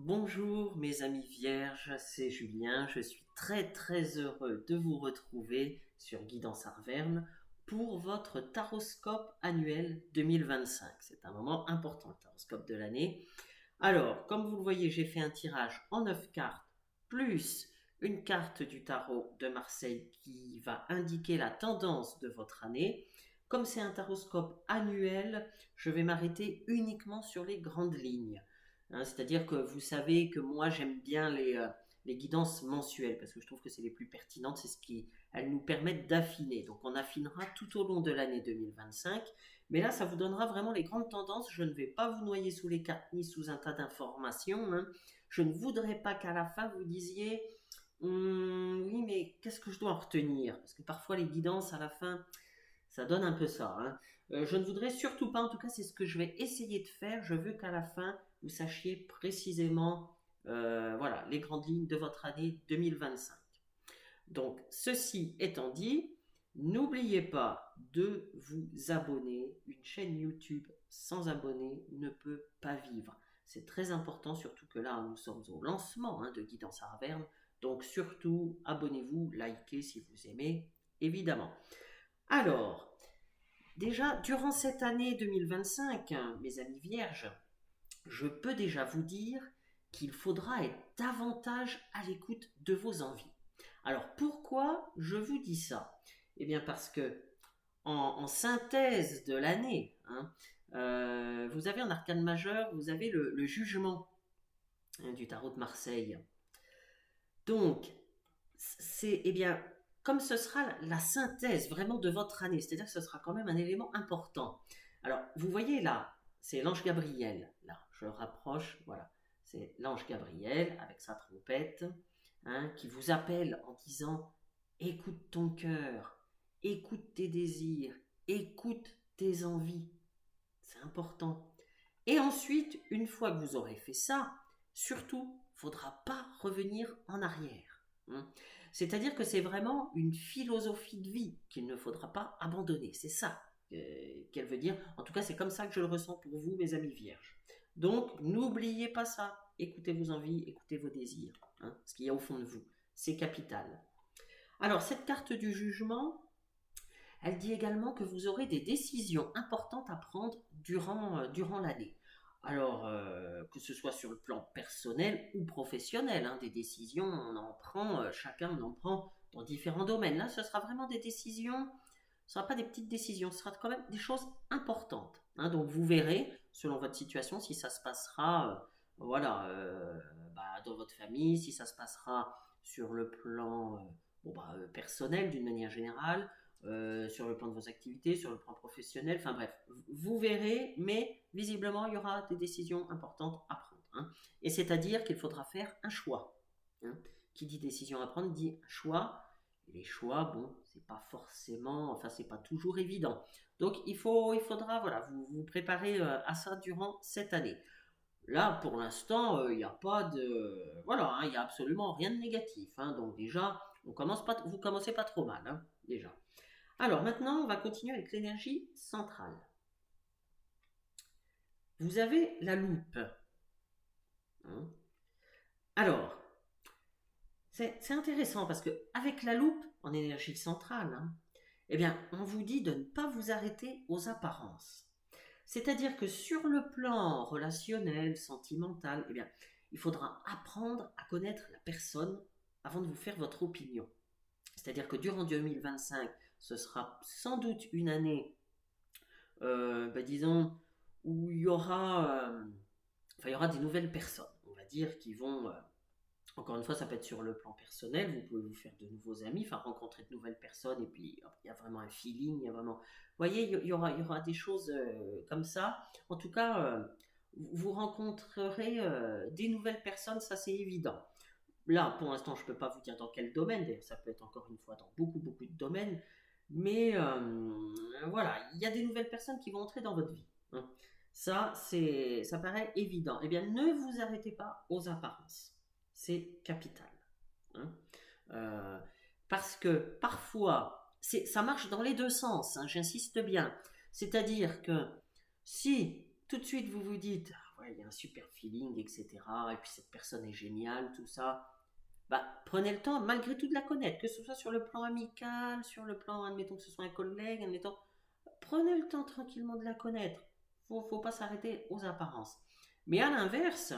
Bonjour mes amis vierges, c'est Julien. Je suis très heureux de vous retrouver sur Guidance Arverne pour votre taroscope annuel 2025. C'est un moment important, le taroscope de l'année. Alors, comme vous le voyez, j'ai fait un tirage en 9 cartes, plus une carte du tarot de Marseille qui va indiquer la tendance de votre année. Comme c'est un taroscope annuel, je vais m'arrêter uniquement sur les grandes lignes. C'est-à-dire que vous savez que moi j'aime bien les guidances mensuelles parce que je trouve que c'est les plus pertinentes, c'est ce qui elles nous permettent d'affiner. Donc on affinera tout au long de l'année 2025, mais là ça vous donnera vraiment les grandes tendances. Je ne vais pas vous noyer sous les cartes ni sous un tas d'informations, hein. Je ne voudrais pas qu'à la fin vous disiez oui mais qu'est-ce que je dois en retenir, parce que parfois les guidances à la fin ça donne un peu ça, hein. Je ne voudrais surtout pas, en tout cas c'est ce que je vais essayer de faire, je veux qu'à la fin vous sachiez précisément voilà, les grandes lignes de votre année 2025. Donc ceci étant dit, n'oubliez pas de vous abonner. Une chaîne YouTube sans abonnés ne peut pas vivre. C'est très important, surtout que là nous sommes au lancement de Guidance Arverne. Donc surtout abonnez-vous, likez si vous aimez, évidemment. Alors, déjà, durant cette année 2025, mes amis vierges, je peux déjà vous dire qu'il faudra être davantage à l'écoute de vos envies. Alors, pourquoi je vous dis ça? Eh bien, parce que en synthèse de l'année, vous avez en arcane majeur, vous avez le jugement du tarot de Marseille. Donc, eh bien, comme ce sera la synthèse vraiment de votre année, c'est-à-dire que ce sera quand même un élément important. Alors, vous voyez là, c'est l'ange Gabriel. Là, je le rapproche, voilà. C'est l'ange Gabriel avec sa trompette, qui vous appelle en disant écoute ton cœur, écoute tes désirs, écoute tes envies. C'est important. Et ensuite, une fois que vous aurez fait ça, surtout, il ne faudra pas revenir en arrière, hein. C'est-à-dire que c'est vraiment une philosophie de vie qu'il ne faudra pas abandonner. C'est ça qu'elle veut dire. En tout cas, c'est comme ça que je le ressens pour vous, mes amis vierges. Donc, n'oubliez pas ça. Écoutez vos envies, écoutez vos désirs, hein, ce qu'il y a au fond de vous. C'est capital. Alors, cette carte du jugement, elle dit également que vous aurez des décisions importantes à prendre durant l'année. Alors, que ce soit sur le plan personnel ou professionnel, des décisions, on en prend, chacun on en prend dans différents domaines. Là, ce sera vraiment des décisions, ce ne sera pas des petites décisions, ce sera quand même des choses importantes, hein. Donc, vous verrez, selon votre situation, si ça se passera voilà, dans votre famille, si ça se passera sur le plan personnel d'une manière générale, sur le plan de vos activités, sur le plan professionnel, enfin bref, vous verrez, mais visiblement il y aura des décisions importantes à prendre, hein. Et c'est-à-dire qu'il faudra faire un choix, hein. Qui dit décision à prendre dit choix, et les choix, bon, c'est pas forcément, enfin c'est pas toujours évident. Donc il faudra voilà, vous préparer à ça durant cette année. Là, pour l'instant, il n'y a pas de. Voilà, il n'y a absolument rien de négatif, hein. Donc déjà, vous commencez pas trop mal, hein, déjà. Alors maintenant, on va continuer avec l'énergie centrale. Vous avez la loupe, hein. Alors, c'est intéressant parce que avec la loupe en énergie centrale, eh bien, on vous dit de ne pas vous arrêter aux apparences. C'est-à-dire que sur le plan relationnel, sentimental, eh bien, il faudra apprendre à connaître la personne avant de vous faire votre opinion. C'est-à-dire que durant 2025, ce sera sans doute une année, disons, où il y aura des nouvelles personnes, on va dire, qui vont, encore une fois, ça peut être sur le plan personnel, vous pouvez vous faire de nouveaux amis, enfin rencontrer de nouvelles personnes, et puis il y a vraiment un feeling, il y a vraiment, vous voyez, il y aura des choses comme ça. En tout cas, vous rencontrerez des nouvelles personnes, ça c'est évident. Là, pour l'instant, je ne peux pas vous dire dans quel domaine, d'ailleurs, ça peut être encore une fois dans beaucoup de domaines, mais voilà, il y a des nouvelles personnes qui vont entrer dans votre vie, hein. Ça paraît évident. Eh bien, ne vous arrêtez pas aux apparences. C'est capital, hein. Euh, Parce que parfois, ça marche dans les deux sens, hein, j'insiste bien. C'est-à-dire que si tout de suite vous vous dites, ouais, il y a un super feeling, etc. Et puis cette personne est géniale, tout ça. Bah, prenez le temps, malgré tout, de la connaître, que ce soit sur le plan amical, sur le plan, admettons que ce soit un collègue, admettons, prenez le temps tranquillement de la connaître. Faut pas s'arrêter aux apparences. Mais à l'inverse,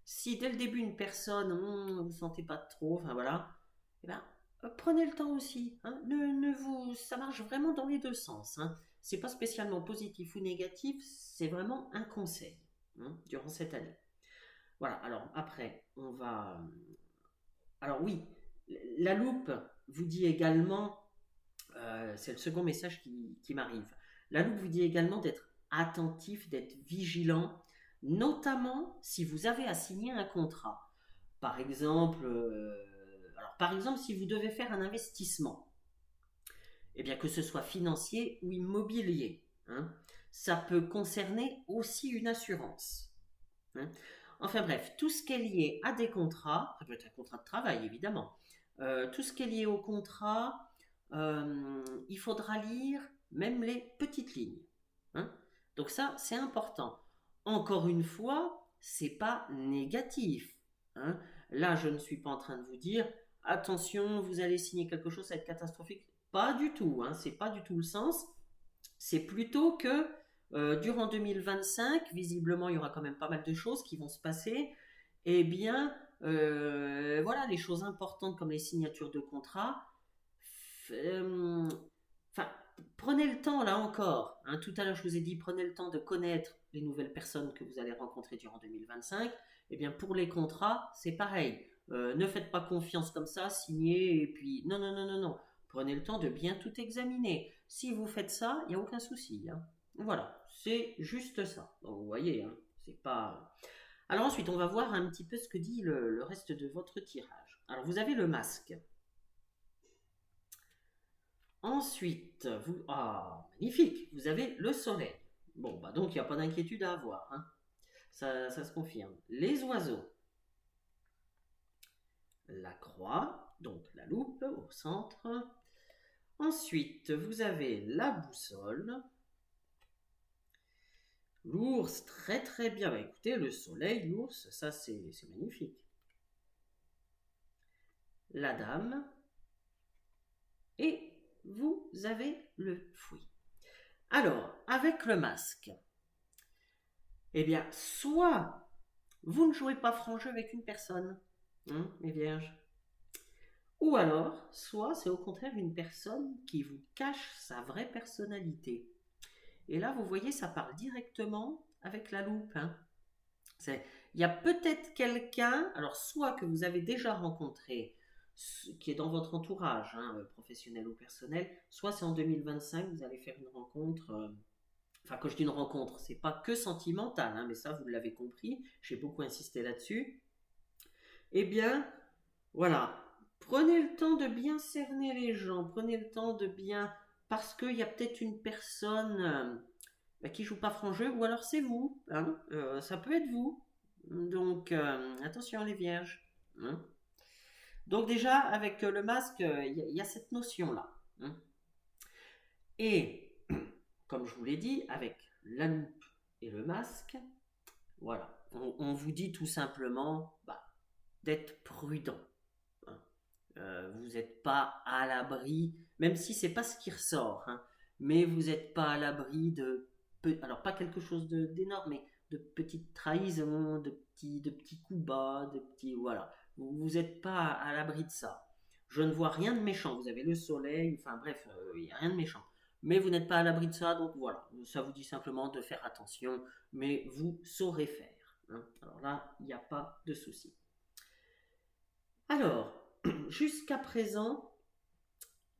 si dès le début une personne, vous ne sentez pas trop, enfin voilà, eh ben, prenez le temps aussi. Hein. Ça marche vraiment dans les deux sens. Hein. C'est pas spécialement positif ou négatif, c'est vraiment un conseil durant cette année. Voilà, alors après, on va. Alors oui, la loupe vous dit également, c'est le second message qui m'arrive. La loupe vous dit également d'être attentif, d'être vigilant, notamment si vous avez à signer un contrat. Par exemple, si vous devez faire un investissement, eh bien que ce soit financier ou immobilier, hein, ça peut concerner aussi une assurance. Hein. Enfin bref, tout ce qui est lié à des contrats, ça peut être un contrat de travail évidemment, tout ce qui est lié au contrat, il faudra lire même les petites lignes. Hein. Donc ça, c'est important. Encore une fois, c'est pas négatif. Hein. Là, je ne suis pas en train de vous dire attention, vous allez signer quelque chose, ça va être catastrophique. Pas du tout. Hein. C'est pas du tout le sens. C'est plutôt que durant 2025, visiblement, il y aura quand même pas mal de choses qui vont se passer. Eh bien, voilà, les choses importantes comme les signatures de contrats. Enfin, prenez le temps là encore. Hein, tout à l'heure, je vous ai dit, prenez le temps de connaître les nouvelles personnes que vous allez rencontrer durant 2025. Eh bien, pour les contrats, c'est pareil. Ne faites pas confiance comme ça, signez et puis non, non, non, non, non. Prenez le temps de bien tout examiner. Si vous faites ça, il n'y a aucun souci. Hein. Voilà, c'est juste ça. Donc, vous voyez, hein, c'est pas. Alors ensuite, on va voir un petit peu ce que dit le reste de votre tirage. Alors, vous avez le masque. Ensuite, vous. Ah, magnifique, vous avez le soleil. Bon, bah donc, il n'y a pas d'inquiétude à avoir. Hein. Ça se confirme. Les oiseaux. La croix, donc la loupe au centre. Ensuite, vous avez la boussole. L'ours, très très bien. Bah, écoutez, le soleil, l'ours, ça c'est magnifique. La dame. Et vous avez le fruit. Alors, avec le masque, eh bien, soit vous ne jouez pas franc jeu avec une personne, mes vierges, ou alors, soit c'est au contraire une personne qui vous cache sa vraie personnalité. Et là, vous voyez, ça parle directement avec la loupe. Hein. Il y a peut-être quelqu'un, alors soit que vous avez déjà rencontré, qui est dans votre entourage, hein, professionnel ou personnel, soit c'est en 2025, vous allez faire une rencontre. Enfin, quand je dis une rencontre, c'est pas que sentimental, hein, mais ça, vous l'avez compris, j'ai beaucoup insisté là-dessus. Eh bien, voilà, prenez le temps de bien cerner les gens, prenez le temps de bien. Parce qu'il y a peut-être une personne qui joue pas franc jeu, ou alors c'est vous, hein, ça peut être vous. Donc, attention les vierges. Hein. Donc déjà, avec le masque, il y a cette notion-là. Hein. Et, comme je vous l'ai dit, avec la loupe et le masque, voilà, on vous dit tout simplement d'être prudent. Hein. Vous n'êtes pas à l'abri, même si c'est pas ce qui ressort, hein, mais vous n'êtes pas à l'abri alors pas quelque chose d'énorme, mais de petites trahisons, de petits coups bas, de petits, voilà. Vous n'êtes pas à l'abri de ça. Je ne vois rien de méchant. Vous avez le soleil, enfin bref, il n'y a rien de méchant. Mais vous n'êtes pas à l'abri de ça, donc voilà. Ça vous dit simplement de faire attention, mais vous saurez faire. Hein. Alors là, il n'y a pas de souci. Alors, jusqu'à présent,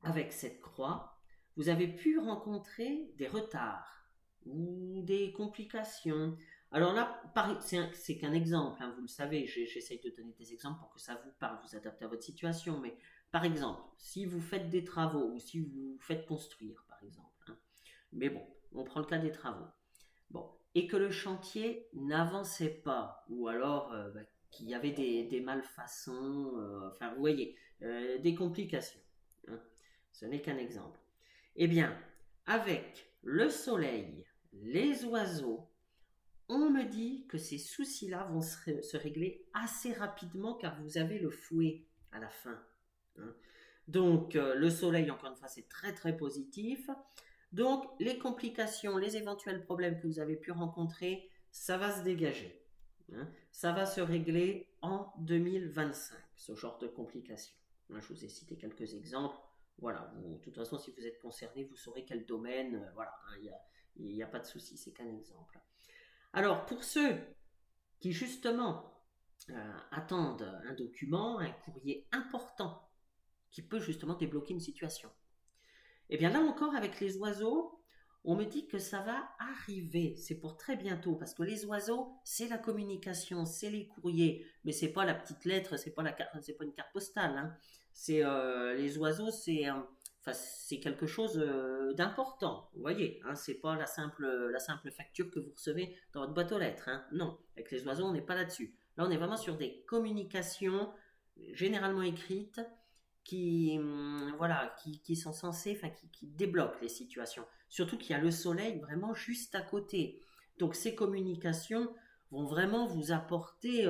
avec cette croix, vous avez pu rencontrer des retards ou des complications. Alors là, c'est qu'un exemple, hein, vous le savez, j'essaye de donner des exemples pour que ça vous parle, vous adaptez à votre situation, mais par exemple, si vous faites des travaux ou si vous faites construire, par exemple, hein, mais bon, on prend le cas des travaux, bon, et que le chantier n'avançait pas, ou alors qu'il y avait des malfaçons, enfin vous voyez, des complications. Hein. Ce n'est qu'un exemple. Eh bien, avec le soleil, les oiseaux, on me dit que ces soucis-là vont se régler assez rapidement car vous avez le fouet à la fin. Hein. Donc, le soleil, encore une fois, c'est très très positif. Donc, les complications, les éventuels problèmes que vous avez pu rencontrer, ça va se dégager. Hein. Ça va se régler en 2025, ce genre de complications. Hein, je vous ai cité quelques exemples. Voilà, de toute façon, si vous êtes concerné, vous saurez quel domaine. Voilà, hein, il n'y a pas de souci, c'est qu'un exemple. Alors, pour ceux qui, justement, attendent un document, un courrier important qui peut justement débloquer une situation, et bien là encore, avec les oiseaux, on me dit que ça va arriver. C'est pour très bientôt, parce que les oiseaux, c'est la communication, c'est les courriers, mais c'est pas la petite lettre, c'est pas c'est pas une carte postale. Hein. C'est les oiseaux, c'est quelque chose d'important. Vous voyez, hein, c'est pas la simple facture que vous recevez dans votre boîte aux lettres. Hein. Non, avec les oiseaux, on n'est pas là-dessus. Là, on est vraiment sur des communications généralement écrites qui sont censés, qui débloquent les situations. Surtout qu'il y a le soleil vraiment juste à côté. Donc ces communications vont vraiment vous apporter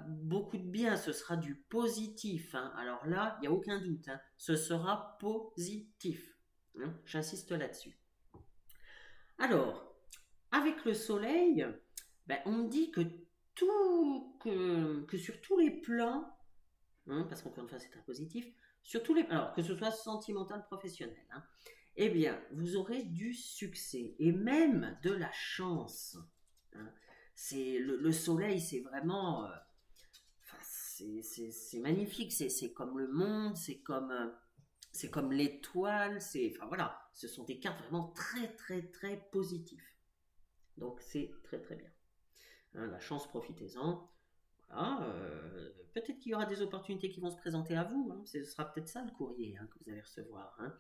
beaucoup de bien. Ce sera du positif. Hein. Alors là, il n'y a aucun doute. Hein. Ce sera positif. Hein. J'insiste là-dessus. Alors, avec le soleil, on me dit que sur tous les plans, hein, parce qu'encore une fois c'est un positif, alors que ce soit sentimental, professionnel, hein, eh bien vous aurez du succès et même de la chance. Hein. C'est le soleil, c'est vraiment, c'est magnifique, c'est comme le monde, c'est comme l'étoile, voilà, ce sont des cartes vraiment très très très positives. Donc c'est très très bien. Hein, la chance, profitez-en. Voilà, peut-être qu'il y aura des opportunités qui vont se présenter à vous. Hein. Ce sera peut-être ça le courrier hein, que vous allez recevoir. Hein.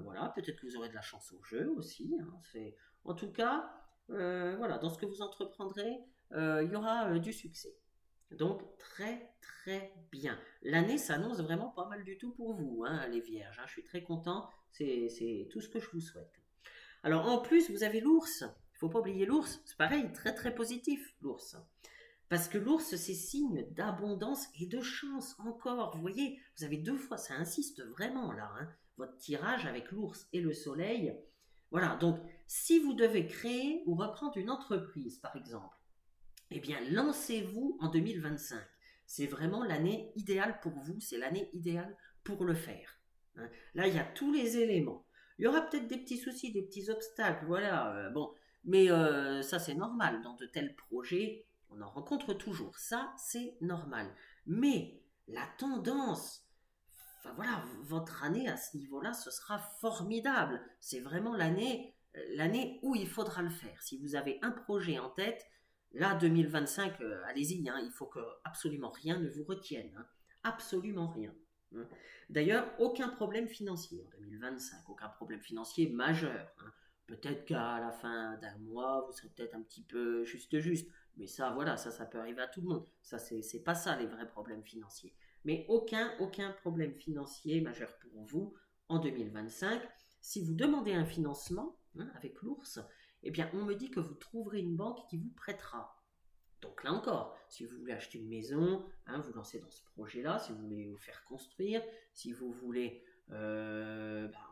Voilà, peut-être que vous aurez de la chance au jeu aussi. Hein. En tout cas, voilà, dans ce que vous entreprendrez, il y aura du succès. Donc très très bien. L'année s'annonce vraiment pas mal du tout pour vous, hein, les Vierges. Hein. Je suis très content. C'est tout ce que je vous souhaite. Alors en plus, vous avez l'ours. Il ne faut pas oublier l'ours. C'est pareil, très très positif l'ours. Parce que l'ours, c'est signe d'abondance et de chance encore. Vous voyez, vous avez deux fois, ça insiste vraiment là, hein, votre tirage avec l'ours et le soleil. Voilà, donc si vous devez créer ou reprendre une entreprise, par exemple, eh bien lancez-vous en 2025. C'est vraiment l'année idéale pour vous, c'est l'année idéale pour le faire. Hein. Là, il y a tous les éléments. Il y aura peut-être des petits soucis, des petits obstacles, voilà, bon, mais ça c'est normal dans de tels projets. On en rencontre toujours, ça c'est normal. Mais la tendance, enfin voilà, votre année à ce niveau-là, ce sera formidable. C'est vraiment l'année où il faudra le faire. Si vous avez un projet en tête, là 2025, allez-y, hein, il faut que absolument rien ne vous retienne, hein, absolument rien. Hein. D'ailleurs, aucun problème financier en 2025, aucun problème financier majeur. Hein. Peut-être qu'à la fin d'un mois, vous serez peut-être un petit peu juste. Mais ça, voilà, ça peut arriver à tout le monde. Ça, c'est pas ça les vrais problèmes financiers. Mais aucun problème financier majeur pour vous en 2025. Si vous demandez un financement hein, avec l'ours, eh bien, on me dit que vous trouverez une banque qui vous prêtera. Donc là encore, si vous voulez acheter une maison, hein, vous lancez dans ce projet-là, si vous voulez vous faire construire, si vous voulez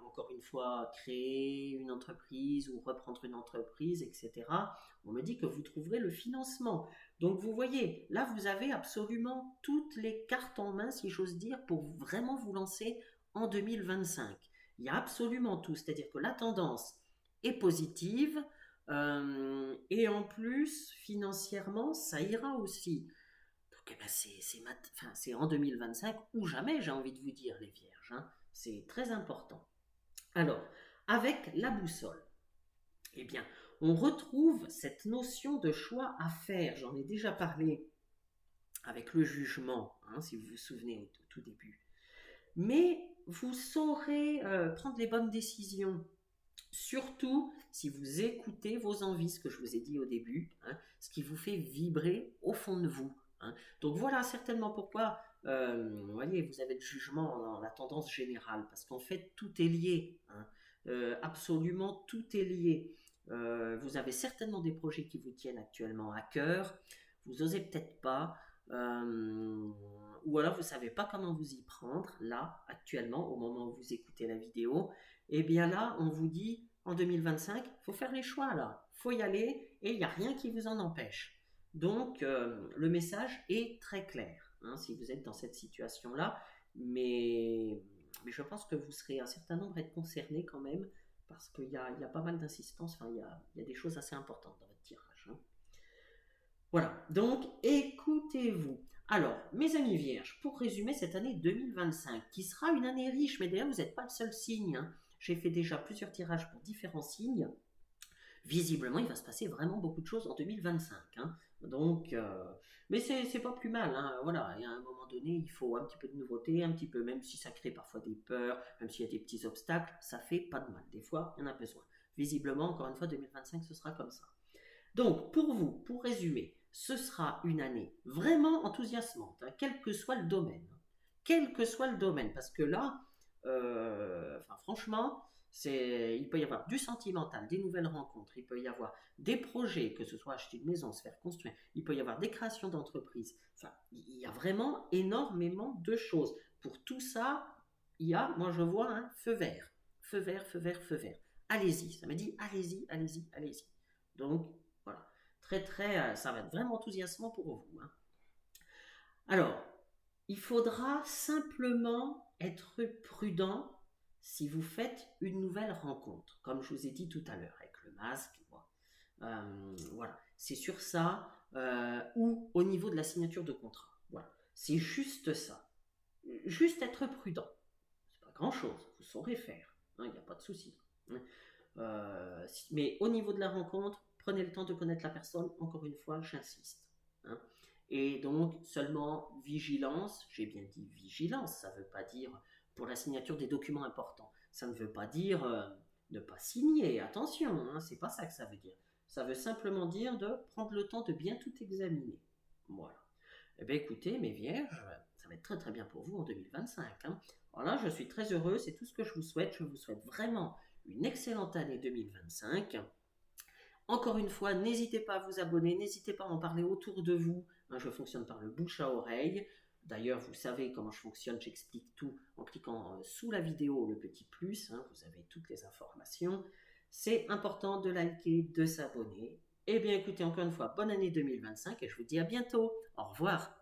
encore une fois créer une entreprise ou reprendre une entreprise, etc., on me dit que vous trouverez le financement. Donc vous voyez, là vous avez absolument toutes les cartes en main, si j'ose dire, pour vraiment vous lancer en 2025. Il y a absolument tout, c'est-à-dire que la tendance est positive, et en plus, financièrement, ça ira aussi. Donc, eh ben, c'est en 2025 ou jamais, j'ai envie de vous dire, les vierges. Hein. C'est très important. Alors, avec la boussole, eh bien, on retrouve cette notion de choix à faire. J'en ai déjà parlé avec le jugement, hein, si vous vous souvenez au tout début. Mais vous saurez prendre les bonnes décisions. Surtout si vous écoutez vos envies, ce que je vous ai dit au début, hein, ce qui vous fait vibrer au fond de vous. Hein. Donc voilà certainement pourquoi, vous voyez, vous avez le jugement dans la tendance générale, parce qu'en fait tout est lié. Hein. Absolument tout est lié. Vous avez certainement des projets qui vous tiennent actuellement à cœur. Vous osez peut-être pas. Ou alors vous ne savez pas comment vous y prendre, là, actuellement, au moment où vous écoutez la vidéo. Et bien là, on vous dit, en 2025, il faut faire les choix, là. Il faut y aller et il n'y a rien qui vous en empêche. Donc, le message est très clair, hein, si vous êtes dans cette situation-là. Mais je pense que vous serez un certain nombre à être concernés quand même, parce qu'il y a pas mal d'insistance, enfin, il y a des choses assez importantes dans votre tirage, hein. Voilà, donc écoutez-vous. Alors, mes amis vierges, pour résumer cette année 2025, qui sera une année riche, mais d'ailleurs, vous n'êtes pas le seul signe, hein. J'ai fait déjà plusieurs tirages pour différents signes. Visiblement, il va se passer vraiment beaucoup de choses en 2025, hein. Donc, mais c'est pas plus mal, hein. Voilà, et à un moment donné, il faut un petit peu de nouveauté, un petit peu, même si ça crée parfois des peurs, même s'il y a des petits obstacles, ça fait pas de mal. Des fois, il y en a besoin. Visiblement, encore une fois, 2025, ce sera comme ça. Donc, pour vous, pour résumer, ce sera une année vraiment enthousiasmante, hein, quel que soit le domaine. Quel que soit le domaine, parce que là, enfin, franchement, il peut y avoir du sentimental, des nouvelles rencontres, il peut y avoir des projets, que ce soit acheter une maison, se faire construire, il peut y avoir des créations d'entreprises. Enfin, il y a vraiment énormément de choses. Pour tout ça, il y a, moi je vois un feu vert. Feu vert, feu vert, feu vert. Allez-y, ça me dit allez-y, allez-y, allez-y. Donc, voilà. Très, très, ça va être vraiment enthousiasmant pour vous, hein. Alors, il faudra simplement être prudent si vous faites une nouvelle rencontre, comme je vous ai dit tout à l'heure, avec le masque. Voilà, c'est sur ça, ou au niveau de la signature de contrat. Voilà, c'est juste ça. Juste être prudent. C'est pas grand-chose, vous saurez faire, hein, il n'y a pas de souci, hein. Mais au niveau de la rencontre, prenez le temps de connaître la personne, encore une fois, j'insiste, hein. Et donc, seulement vigilance, j'ai bien dit vigilance, ça ne veut pas dire pour la signature des documents importants, ça ne veut pas dire ne pas signer, attention, hein, c'est pas ça que ça veut dire. Ça veut simplement dire de prendre le temps de bien tout examiner. Voilà. Eh bien écoutez, mes vierges, ça va être très très bien pour vous en 2025, hein. Alors là, je suis très heureux, c'est tout ce que je vous souhaite. Je vous souhaite vraiment une excellente année 2025. Encore une fois, n'hésitez pas à vous abonner, n'hésitez pas à en parler autour de vous, hein, je fonctionne par le bouche à oreille. D'ailleurs, vous savez comment je fonctionne, j'explique tout en cliquant sous la vidéo le petit plus, hein, vous avez toutes les informations. C'est important de liker, de s'abonner. Eh bien écoutez, encore une fois, bonne année 2025 et je vous dis à bientôt. Au revoir.